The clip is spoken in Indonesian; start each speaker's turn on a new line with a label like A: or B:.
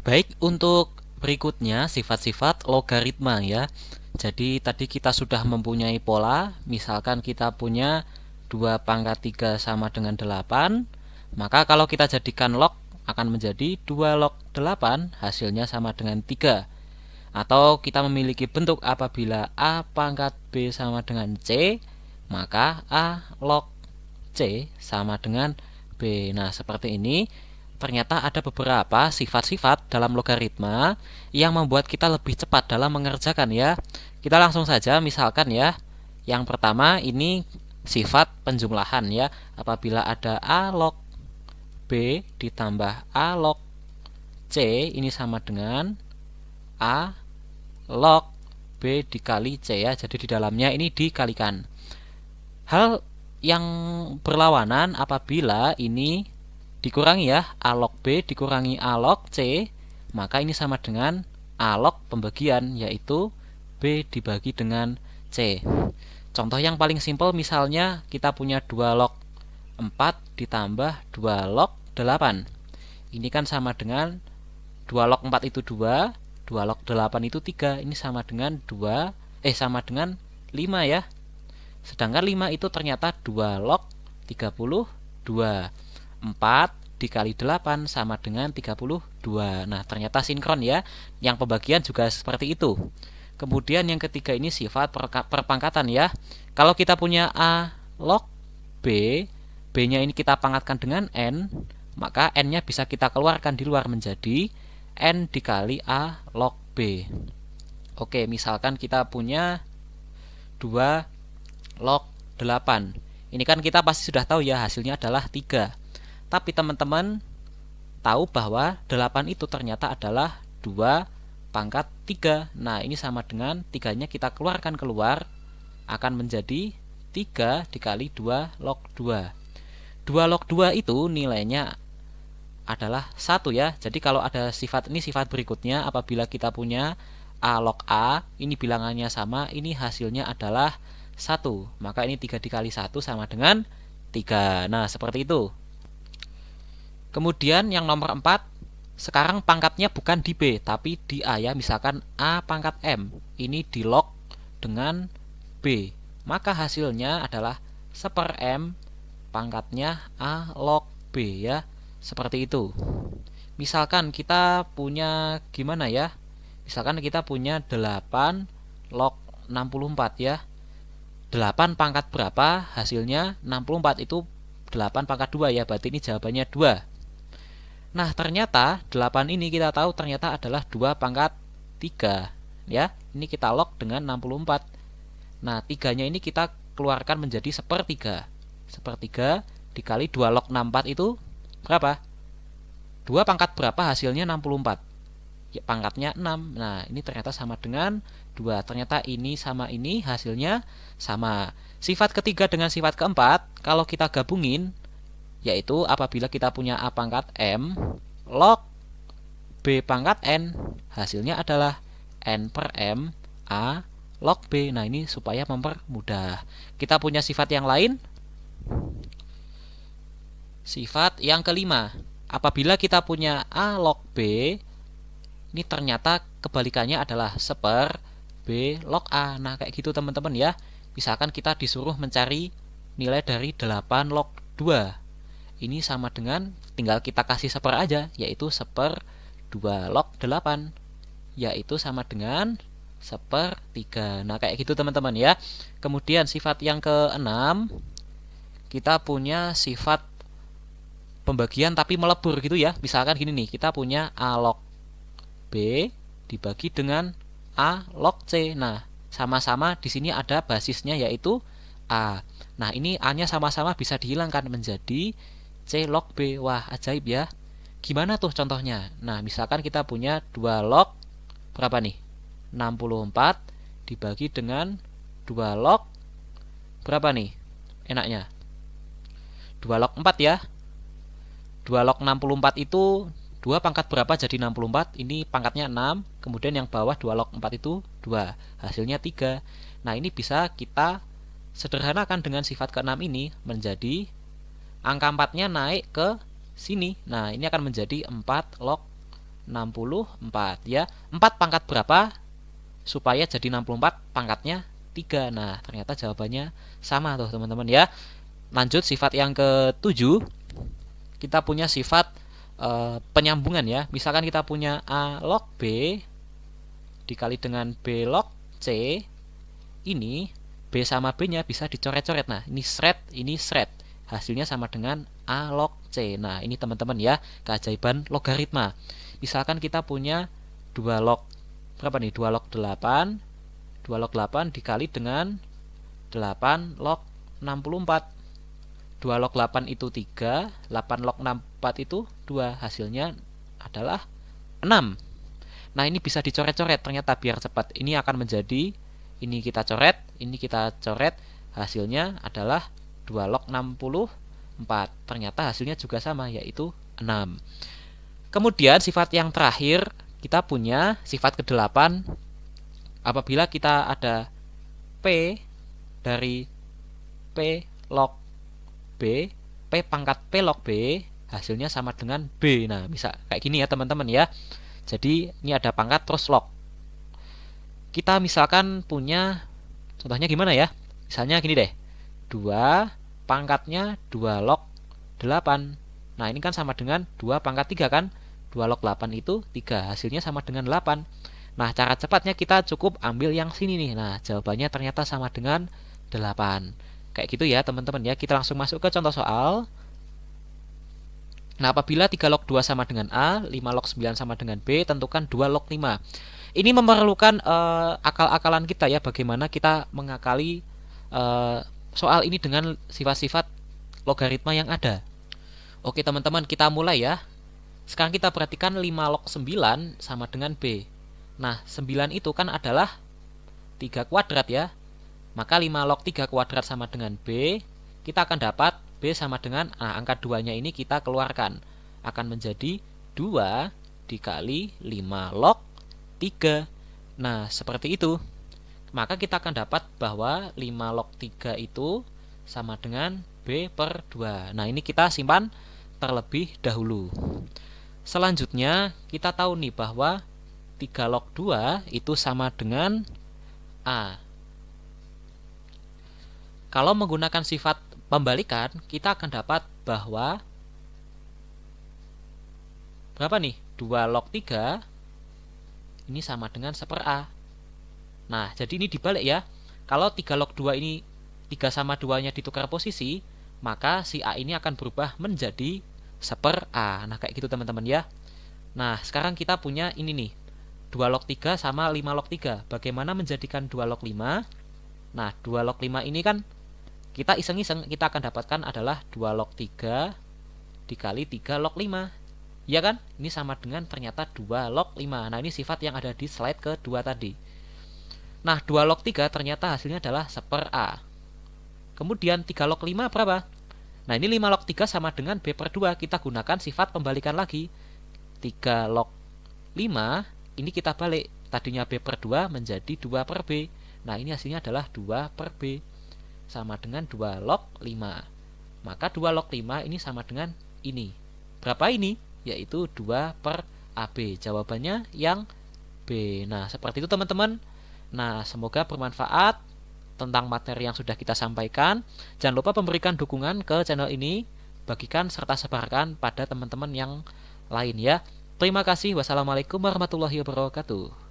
A: Baik, untuk berikutnya sifat-sifat logaritma ya. Jadi tadi kita sudah mempunyai pola, misalkan kita punya 2 pangkat 3 sama dengan 8, maka kalau kita jadikan log akan menjadi 2 log 8 hasilnya sama dengan 3. Atau kita memiliki bentuk apabila A pangkat B sama dengan C, maka A log C sama dengan B. Nah, seperti ini. Ternyata ada beberapa sifat-sifat dalam logaritma yang membuat kita lebih cepat dalam mengerjakan ya. Kita langsung saja misalkan ya. Yang pertama ini sifat penjumlahan ya. Apabila ada A log B ditambah A log C ini sama dengan A log B dikali C ya. Jadi di dalamnya ini dikalikan. Hal yang berlawanan apabila ini dikurangi ya, A log B dikurangi A log C, maka ini sama dengan A log pembagian, yaitu B dibagi dengan C. Contoh yang paling simpel misalnya kita punya 2 log 4 ditambah 2 log 8. Ini kan sama dengan 2 log 4 itu 2, 2 log 8 itu 3. Ini sama dengan 5 ya. Sedangkan 5 itu ternyata 2 log 32. 4 dikali 8 sama dengan 32. Nah, ternyata sinkron ya. Yang pembagian juga seperti itu. Kemudian yang ketiga ini sifat perpangkatan ya. Kalau kita punya A log B, B-nya ini kita pangkatkan dengan N, maka N-nya bisa kita keluarkan di luar menjadi N dikali A log B. Oke, misalkan kita punya 2 log 8. Ini kan kita pasti sudah tahu ya, hasilnya adalah 3. Tapi teman-teman tahu bahwa 8 itu ternyata adalah 2 pangkat 3. Nah, ini sama dengan 3-nya kita keluarkan keluar, akan menjadi 3 dikali 2 log 2. 2 log 2 itu nilainya adalah 1 ya. Jadi kalau ada sifat ini sifat berikutnya, apabila kita punya A log A, ini bilangannya sama, ini hasilnya adalah 1. Maka ini 3 dikali 1 sama dengan 3. Nah, seperti itu. Kemudian yang nomor 4, sekarang pangkatnya bukan di B, tapi di A ya. Misalkan A pangkat M, ini di log dengan B. Maka hasilnya adalah 1/M pangkatnya A log B ya. Seperti itu. Misalkan kita punya gimana ya? Misalkan kita punya 8 log 64 ya. 8 pangkat berapa? Hasilnya 64 itu 8 pangkat 2 ya. Berarti ini jawabannya 2. Nah, ternyata 8 ini kita tahu ternyata adalah 2 pangkat 3 ya. Ini kita log dengan 64. Nah, 3-nya ini kita keluarkan menjadi 1/3. 1/3 dikali 2 log 64 itu berapa? 2 pangkat berapa? Hasilnya 64. Ya, pangkatnya 6. Nah, ini ternyata sama dengan 2. Ternyata ini sama ini hasilnya sama. Sifat ketiga dengan sifat keempat kalau kita gabungin, yaitu apabila kita punya A pangkat M log B pangkat N, hasilnya adalah N/M A log B. Nah, ini supaya mempermudah. Kita punya sifat yang lain. Sifat yang kelima, apabila kita punya A log B, ini ternyata kebalikannya adalah 1/B log A. Nah, kayak gitu teman-teman ya. Misalkan kita disuruh mencari nilai dari 8 log 2. Ini sama dengan tinggal kita kasih 1 aja, yaitu 1/2 log 8, yaitu sama dengan 1/3. Nah, kayak gitu teman-teman ya. Kemudian sifat yang keenam, kita punya sifat pembagian tapi melebur gitu ya. Misalkan gini nih, kita punya A log B dibagi dengan A log C. Nah, sama-sama di sini ada basisnya yaitu A. Nah, ini A-nya sama-sama bisa dihilangkan menjadi C log B. Wah, ajaib ya. Gimana tuh contohnya? Nah, misalkan kita punya 2 log berapa nih? 64 dibagi dengan 2 log berapa nih? Enaknya 2 log 4 ya. 2 log 64 itu 2 pangkat berapa jadi 64? Ini pangkatnya 6. Kemudian yang bawah 2 log 4 itu 2. Hasilnya 3. Nah, ini bisa kita sederhanakan dengan sifat ke-6 ini menjadi angka 4-nya naik ke sini. Nah, ini akan menjadi 4 log 64 ya. 4 pangkat berapa supaya jadi 64? Pangkatnya 3. Nah, ternyata jawabannya sama tuh teman-teman ya. Lanjut sifat yang ke-7. Kita punya sifat penyambungan ya. Misalkan kita punya A log B dikali dengan B log C. Ini B sama B-nya bisa dicoret-coret. Nah, ini shred. Hasilnya sama dengan A log C. Nah, ini teman-teman ya, keajaiban logaritma. Misalkan kita punya 2 log berapa nih? 2 log 8. 2 log 8 dikali dengan 8 log 64. 2 log 8 itu 3, 8 log 64 itu 2. Hasilnya adalah 6. Nah, ini bisa dicoret-coret ternyata biar cepat. Ini akan menjadi, ini kita coret, hasilnya adalah 2 log 64. Ternyata hasilnya juga sama, yaitu 6. Kemudian sifat yang terakhir, kita punya sifat ke-8. Apabila kita ada P dari P log B, P pangkat P log B, hasilnya sama dengan B. Nah, bisa kayak gini ya teman-teman ya. Jadi ini ada pangkat terus log. Kita misalkan punya, contohnya gimana ya? Misalnya gini deh, 2 pangkatnya 2 log 8. Nah, ini kan sama dengan 2 pangkat 3 kan? 2 log 8 itu 3, hasilnya sama dengan 8. Nah, cara cepatnya kita cukup ambil yang sini nih. Nah, jawabannya ternyata sama dengan 8. Kayak gitu ya teman-teman ya. Kita langsung masuk ke contoh soal. Nah, apabila 3 log 2 sama dengan A, 5 log 9 sama dengan B, tentukan 2 log 5. Ini memerlukan akal-akalan kita ya, bagaimana kita mengakali soal ini dengan sifat-sifat logaritma yang ada. Oke teman-teman, kita mulai ya. Sekarang kita perhatikan 5 log 9 sama dengan B. Nah, 9 itu kan adalah 3 kuadrat ya. Maka 5 log 3 kuadrat sama dengan B. Kita akan dapat B sama dengan, angka 2-nya ini kita keluarkan. Akan menjadi 2 dikali 5 log 3. Nah, seperti itu. Maka kita akan dapat bahwa 5 log 3 itu sama dengan B per 2. Nah, ini kita simpan terlebih dahulu. Selanjutnya, kita tahu nih bahwa 3 log 2 itu sama dengan A. Kalau menggunakan sifat pembalikan, kita akan dapat bahwa berapa nih? 2 log 3 ini sama dengan 1/A. Nah, jadi ini dibalik ya. Kalau 3 log 2 ini 3 sama 2-nya ditukar posisi, maka si A ini akan berubah menjadi 1/A. Nah, kayak gitu teman-teman ya. Nah, sekarang kita punya ini nih. 2 log 3 sama 5 log 3. Bagaimana menjadikan 2 log 5? Nah, 2 log 5 ini kan kita iseng-iseng, kita akan dapatkan adalah 2 log 3 dikali 3 log 5. Ya kan? Ini sama dengan ternyata 2 log 5. Nah, ini sifat yang ada di slide kedua tadi. Nah, 2 log 3 ternyata hasilnya adalah 1/A. Kemudian 3 log 5 berapa? Nah, ini 5 log 3 sama dengan B per 2. Kita gunakan sifat pembalikan lagi. 3 log 5, ini kita balik. Tadinya B per 2 menjadi 2 per B. Nah, ini hasilnya adalah 2 per B. Sama dengan 2 log 5. Maka 2 log 5 ini sama dengan ini. Berapa ini? Yaitu 2 per AB. Jawabannya yang B. Nah, seperti itu teman-teman. Nah, semoga bermanfaat tentang materi yang sudah kita sampaikan. Jangan lupa memberikan dukungan ke channel ini, bagikan serta sebarkan pada teman-teman yang lain ya. Terima kasih. Wassalamualaikum warahmatullahi wabarakatuh.